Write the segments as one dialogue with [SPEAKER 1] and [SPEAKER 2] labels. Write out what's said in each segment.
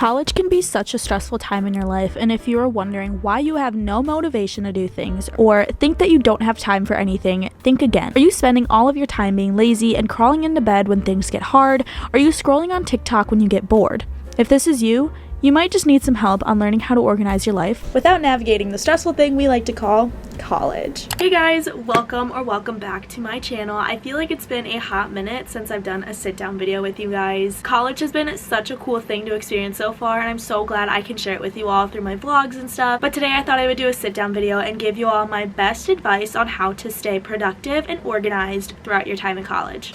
[SPEAKER 1] College can be such a stressful time in your life, and if you are wondering why you have no motivation to do things or think that you don't have time for anything, think again. Are you spending all of your time being lazy and crawling into bed when things get hard? Are you scrolling on TikTok when you get bored? If this is you, you might just need some help on learning how to organize your life without navigating the stressful thing we like to call college. Hey guys, welcome back to my channel. I feel like it's been a hot minute since I've done a sit down video with you guys. College has been such a cool thing to experience so far, and I'm so glad I can share it with you all through my vlogs and stuff. But today I thought I would do a sit down video and give you all my best advice on how to stay productive and organized throughout your time in college.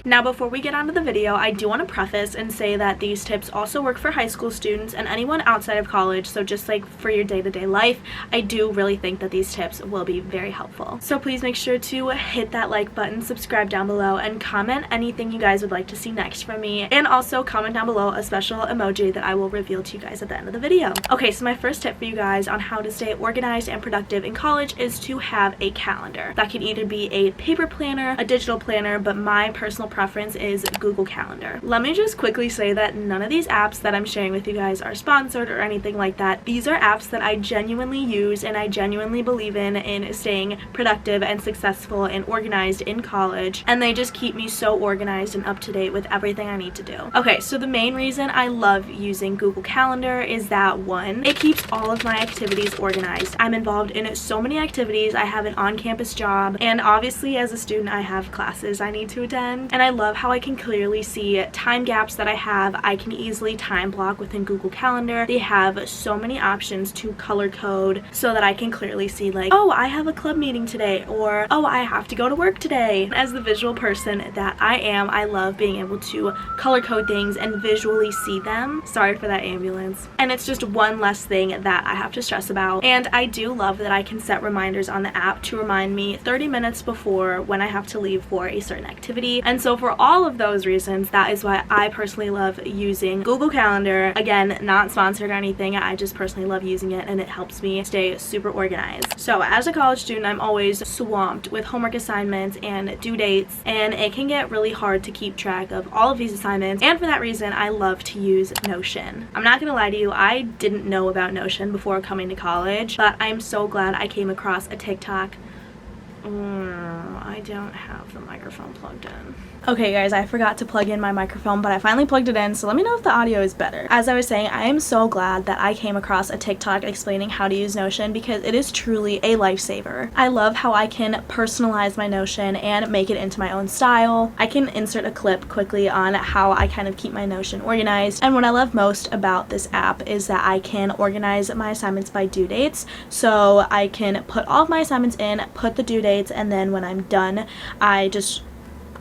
[SPEAKER 1] Now, before we get onto the video, I do want to preface and say that these tips also work for high school students and anyone outside of college, so just like for your day-to-day life, I do really think that these tips will be very helpful. So please make sure to hit that like button, subscribe down below, and comment anything you guys would like to see next from me, and also comment down below a special emoji that I will reveal to you guys at the end of the video. Okay, so my first tip for you guys on how to stay organized and productive in college is to have a calendar. That can either be a paper planner, a digital planner, but my personal preference is Google Calendar. Let me just quickly say that none of these apps that I'm sharing with you guys are sponsored or anything like that. These are apps that I genuinely use and I genuinely believe in staying productive and successful and organized in college, and they just keep me so organized and up to date with everything I need to do. Okay, so the main reason I love using Google Calendar is that, one, it keeps all of my activities organized. I'm involved in so many activities. I have an on-campus job, and obviously as a student I have classes I need to attend, and I love how I can clearly see time gaps that I have. I can easily time block within Google Calendar. They have so many options to color code so that I can clearly see, like, oh, I have a club meeting today, or oh, I have to go to work today. As the visual person that I am, I love being able to color code things and visually see them. Sorry for that ambulance. And it's just one less thing that I have to stress about. And I do love that I can set reminders on the app to remind me 30 minutes before when I have to leave for a certain activity. And so for all of those reasons, that is why I personally love using Google Calendar. Again, not sponsored or anything, I just personally love using it, and it helps me stay super organized. So as a college student, I'm always swamped with homework assignments and due dates, and it can get really hard to keep track of all of these assignments, and for that reason I love to use Notion. I'm not gonna lie to you, I didn't know about Notion before coming to college, but I'm so glad I came across a TikTok. I don't have the microphone plugged in. Okay guys, I forgot to plug in my microphone, but I finally plugged it in, so let me know if the audio is better. As I was saying, I am so glad that I came across a TikTok explaining how to use Notion, because it is truly a lifesaver. I love how I can personalize my Notion and make it into my own style. I can insert a clip quickly on how I kind of keep my Notion organized, and what I love most about this app is that I can organize my assignments by due dates, so I can put all of my assignments in, put the due dates, and then when I'm done, I just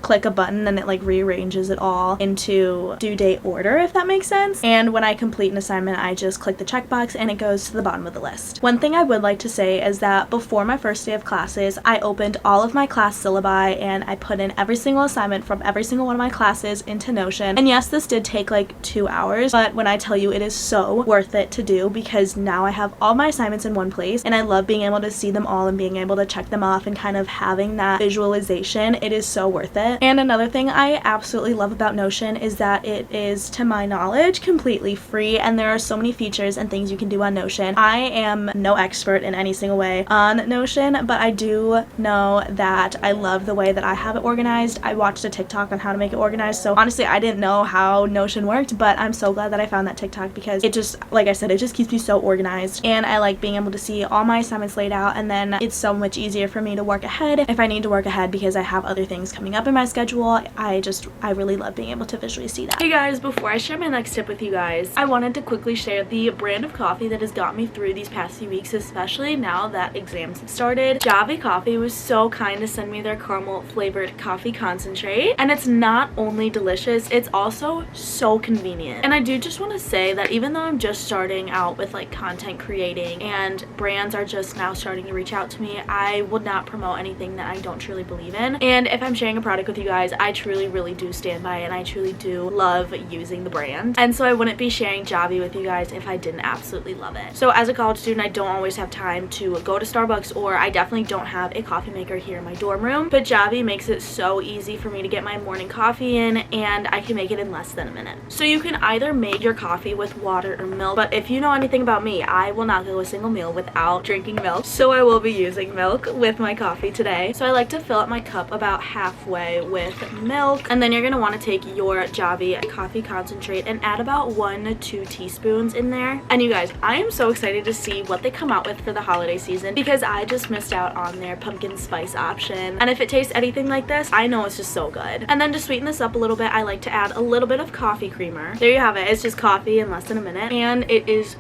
[SPEAKER 1] click a button and it like rearranges it all into due date order, if that makes sense. And when I complete an assignment, I just click the checkbox and it goes to the bottom of the list. One thing I would like to say is that before my first day of classes, I opened all of my class syllabi and I put in every single assignment from every single one of my classes into Notion. And yes, this did take like 2 hours, but when I tell you, it is so worth it to do, because now I have all my assignments in one place and I love being able to see them all and being able to check them off and kind of having that visualization. It is so worth it. And another thing I absolutely love about Notion is that it is, to my knowledge, completely free, and there are so many features and things you can do on Notion. I am no expert in any single way on Notion, but I do know that I love the way that I have it organized. I watched a TikTok on how to make it organized, so honestly I didn't know how Notion worked, but I'm so glad that I found that TikTok, because it just, like I said, it just keeps me so organized, and I like being able to see all my assignments laid out, and then it's so much easier for me to work ahead if I need to work ahead, because I have other things coming up in my schedule. I really love being able to visually see that. Hey guys, before I share my next tip with you guys, I wanted to quickly share the brand of coffee that has got me through these past few weeks, especially now that exams have started. Javy Coffee was so kind to send me their caramel flavored coffee concentrate, and it's not only delicious, it's also so convenient. And I do just want to say that even though I'm just starting out with like content creating and brands are just now starting to reach out to me, I would not promote anything that I don't truly believe in. And if I'm sharing a product with with you guys, I truly really do stand by it, and I truly do love using the brand, and so I wouldn't be sharing Javy with you guys if I didn't absolutely love it. So as a college student, I don't always have time to go to Starbucks, or I definitely don't have a coffee maker here in my dorm room, but Javy makes it so easy for me to get my morning coffee in, and I can make it in less than a minute. So you can either make your coffee with water or milk, but if you know anything about me, I will not go a single meal without drinking milk, so I will be using milk with my coffee today. So I like to fill up my cup about halfway with milk, and then you're gonna want to take your Javy coffee concentrate and add about 1 to 2 teaspoons in there. And you guys, I am so excited to see what they come out with for the holiday season, because I just missed out on their pumpkin spice option, and if it tastes anything like this, I know it's just so good. And then to sweeten this up a little bit, I like to add a little bit of coffee creamer. There you have it. It's just coffee in less than a minute, and it is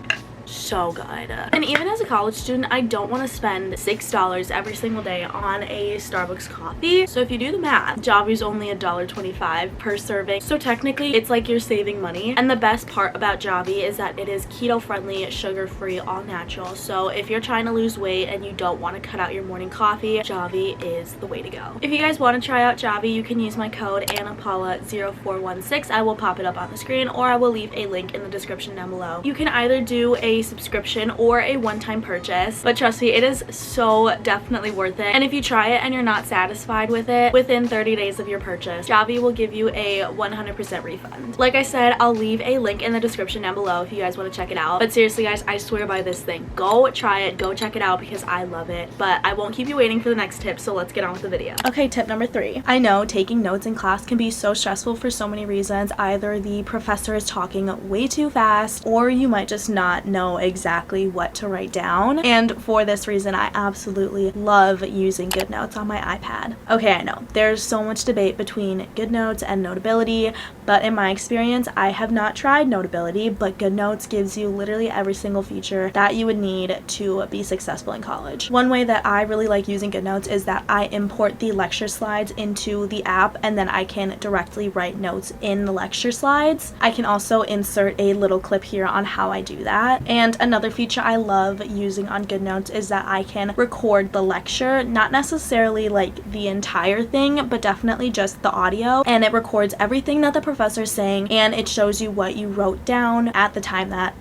[SPEAKER 1] so good. And even as a college student, I don't want to spend $6 every single day on a Starbucks coffee. So if you do the math, Javy's only $1.25 per serving, so technically it's like you're saving money. And the best part about Javy is that it is keto friendly, sugar free, all natural. So if you're trying to lose weight and you don't want to cut out your morning coffee, Javy is the way to go. If you guys want to try out Javy, you can use my code AnnaPaula0416. I will pop it up on the screen, or I will leave a link in the description down below. You can either do a subscription or a one-time purchase, but trust me, it is so definitely worth it. And if you try it and you're not satisfied with it, within 30 days of your purchase, Javy will give you a 100% refund. Like I said, I'll leave a link in the description down below if you guys want to check it out. But seriously guys, I swear by this thing. Go try it, go check it out, because I love it. But I won't keep you waiting for the next tip, so let's get on with the video. Okay, tip number 3. I know taking notes in class can be so stressful for so many reasons. Either the professor is talking way too fast, or you might just not know exactly what to write down. And for this reason, I absolutely love using GoodNotes on my iPad. Okay, I know there's so much debate between GoodNotes and Notability, but in my experience, I have not tried Notability, but GoodNotes gives you literally every single feature that you would need to be successful in college. One way that I really like using GoodNotes is that I import the lecture slides into the app, and then I can directly write notes in the lecture slides. I can also insert a little clip here on how I do that. And another feature I love using on GoodNotes is that I can record the lecture, not necessarily like the entire thing, but definitely just the audio, and it records everything that the professor's saying, and it shows you what you wrote down at the time that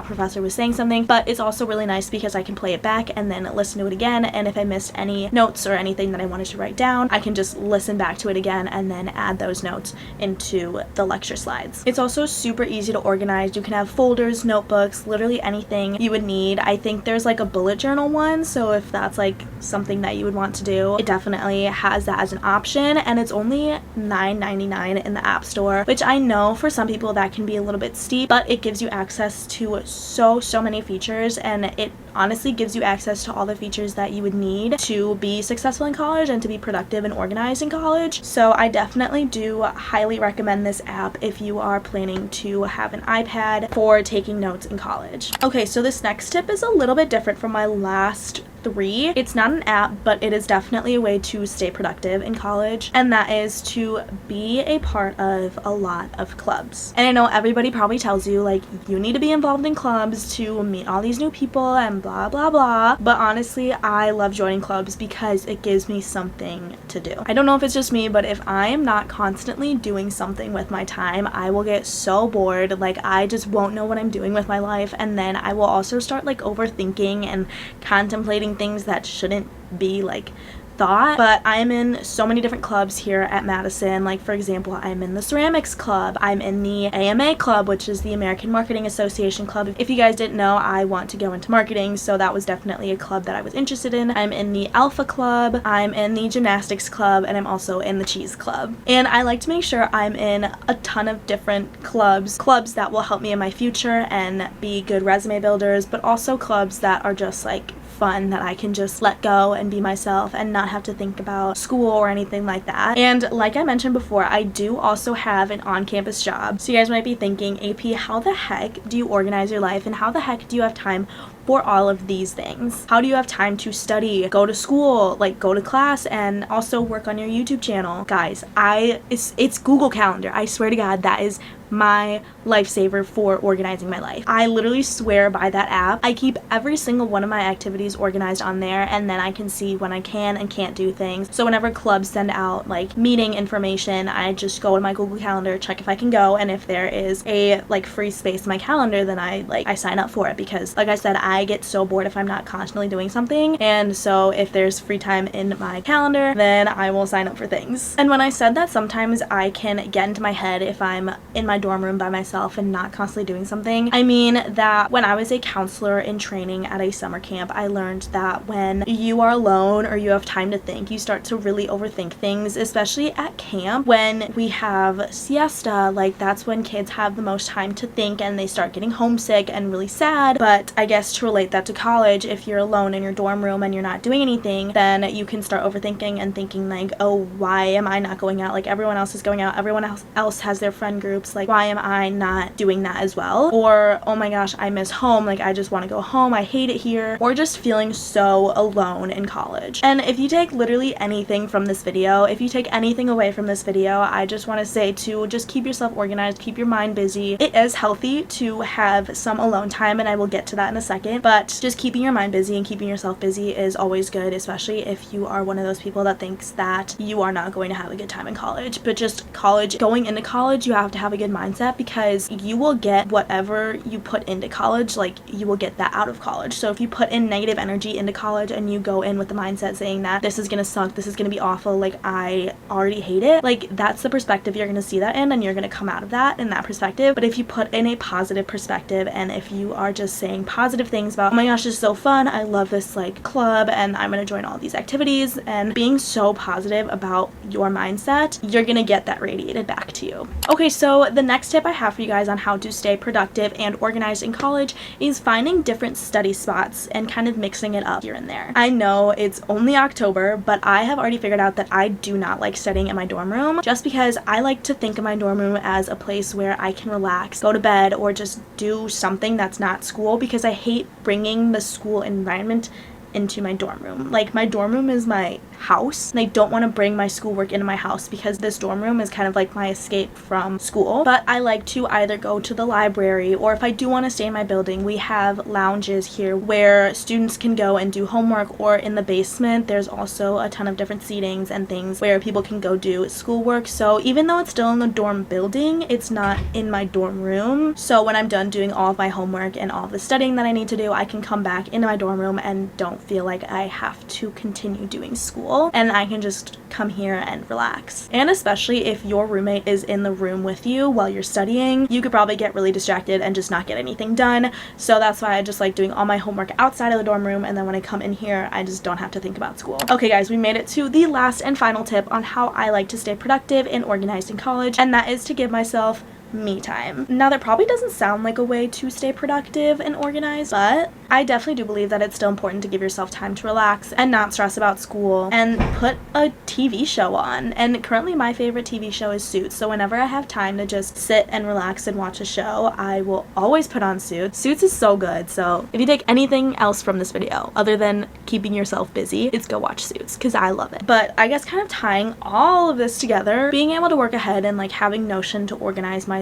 [SPEAKER 1] professor was saying something. But it's also really nice because I can play it back and then listen to it again, and if I missed any notes or anything that I wanted to write down, I can just listen back to it again and then add those notes into the lecture slides. It's also super easy to organize. You can have folders, notebooks, literally anything you would need. I think there's like a bullet journal one, so if that's like something that you would want to do, it definitely has that as an option, and it's only $9.99 in the App Store, which I know for some people that can be a little bit steep, but it gives you access to so many features, and it honestly gives you access to all the features that you would need to be successful in college and to be productive and organized in college. So I definitely do highly recommend this app if you are planning to have an iPad for taking notes in college. Okay, so this next tip is a little bit different from my last 3. It's not an app, but it is definitely a way to stay productive in college, and that is to be a part of a lot of clubs. And I know everybody probably tells you like you need to be involved in clubs to meet all these new people and blah blah blah, but honestly I love joining clubs because it gives me something to do. I don't know if it's just me, but if I am not constantly doing something with my time, I will get so bored. Like I just won't know what I'm doing with my life, and then I will also start like overthinking and contemplating things that shouldn't be like thought. But I'm in so many different clubs here at Madison. Like for example, I'm in the ceramics club, I'm in the AMA club, which is the American Marketing Association club. If you guys didn't know, I want to go into marketing, so that was definitely a club that I was interested in. I'm in the Alpha club, I'm in the gymnastics club, and I'm also in the cheese club. And I like to make sure I'm in a ton of different clubs that will help me in my future and be good resume builders, but also clubs that are just like fun, that I can just let go and be myself and not have to think about school or anything like that. And like I mentioned before, I do also have an on-campus job. So you guys might be thinking, AP, how the heck do you organize your life, and how the heck do you have time for all of these things? How do you have time to study, go to school, like go to class, and also work on your YouTube channel? Guys, it's Google Calendar. I swear to God, that is my lifesaver for organizing my life. I literally swear by that app. I keep every single one of my activities organized on there, and then I can see when I can and can't do things. So whenever clubs send out like meeting information, I just go to my Google Calendar, check if I can go, and if there is a like free space in my calendar, then I sign up for it, because like I said, I get so bored if I'm not constantly doing something. And so if there's free time in my calendar, then I will sign up for things. And when I said that sometimes I can get into my head if I'm in my dorm room by myself and not constantly doing something, I mean that when I was a counselor in training at a summer camp, I learned that when you are alone or you have time to think, you start to really overthink things, especially at camp. When we have siesta, like that's when kids have the most time to think and they start getting homesick and really sad. But I guess to relate that to college, if you're alone in your dorm room and you're not doing anything, then you can start overthinking and thinking like, oh, why am I not going out? Like everyone else is going out, everyone else has their friend groups, like why am I not doing that as well? Or oh my gosh, I miss home, like I just want to go home, I hate it here. Or just feeling so alone in college. And if you take literally anything from this video, if you take anything away from this video, I just want to say to just keep yourself organized, keep your mind busy. It is healthy to have some alone time, and I will get to that in a second, but just keeping your mind busy and keeping yourself busy is always good, especially if you are one of those people that thinks that you are not going to have a good time in college. But just college, going into college, you have to have a good mindset, because you will get whatever you put into college, like you will get that out of college. So if you put in negative energy into college and you go in with the mindset saying that this is gonna suck, this is gonna be awful, like I already hate it, like that's the perspective you're gonna see that in, and you're gonna come out of that in that perspective. But if you put in a positive perspective, and if you are just saying positive things about, oh my gosh, this is so fun, I love this like club and I'm gonna join all these activities, and being so positive about your mindset, you're gonna get that radiated back to you. Okay, so the next tip I have for you guys on how to stay productive and organized in college is finding different study spots and kind of mixing it up here and there. I know it's only October, but I have already figured out that I do not like studying in my dorm room, just because I like to think of my dorm room as a place where I can relax, go to bed, or just do something that's not school, because I hate bringing the school environment into my dorm room. Like my dorm room is my house, and I don't want to bring my schoolwork into my house, because this dorm room is kind of like my escape from school. But I like to either go to the library, or if I do want to stay in my building, we have lounges here where students can go and do homework, or in the basement there's also a ton of different seatings and things where people can go do schoolwork. So even though it's still in the dorm building, it's not in my dorm room. So when I'm done doing all of my homework and all of the studying that I need to do, I can come back into my dorm room and don't feel like I have to continue doing school, and I can just come here and relax. And especially if your roommate is in the room with you while you're studying, you could probably get really distracted and just not get anything done. So that's why I just like doing all my homework outside of the dorm room, and then when I come in here, I just don't have to think about school. Okay guys, we made it to the last and final tip on how I like to stay productive and organized in college, and that is to give myself me time. Now that probably doesn't sound like a way to stay productive and organized, but I definitely do believe that it's still important to give yourself time to relax and not stress about school, and put a TV show on. And currently my favorite TV show is Suits, so whenever I have time to just sit and relax and watch a show, I will always put on Suits. Suits is so good. So if you take anything else from this video other than keeping yourself busy, it's go watch Suits, because I love it. But I guess kind of tying all of this together, being able to work ahead and like having Notion to organize my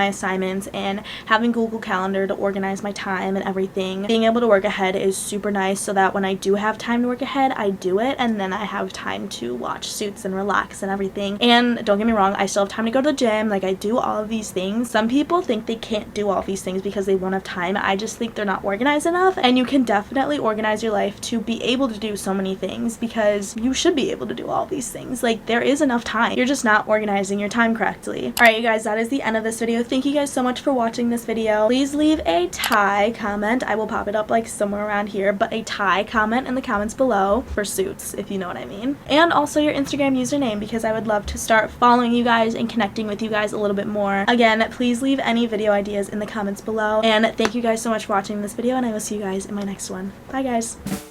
[SPEAKER 1] assignments, and having Google Calendar to organize my time and everything, being able to work ahead is super nice, so that when I do have time to work ahead, I do it, and then I have time to watch Suits and relax and everything. And don't get me wrong, I still have time to go to the gym, like I do all of these things. Some people think they can't do all of these things because they won't have time. I just think they're not organized enough, and you can definitely organize your life to be able to do so many things, because you should be able to do all these things. Like there is enough time, you're just not organizing your time correctly. Alright you guys, that is the end of this video. Thank you guys so much for watching this video. Please leave a tie comment. I will pop it up like somewhere around here, but a tie comment in the comments below for Suits, if you know what I mean. And also your Instagram username, because I would love to start following you guys and connecting with you guys a little bit more. Again, please leave any video ideas in the comments below, and thank you guys so much for watching this video, and I will see you guys in my next one. Bye guys.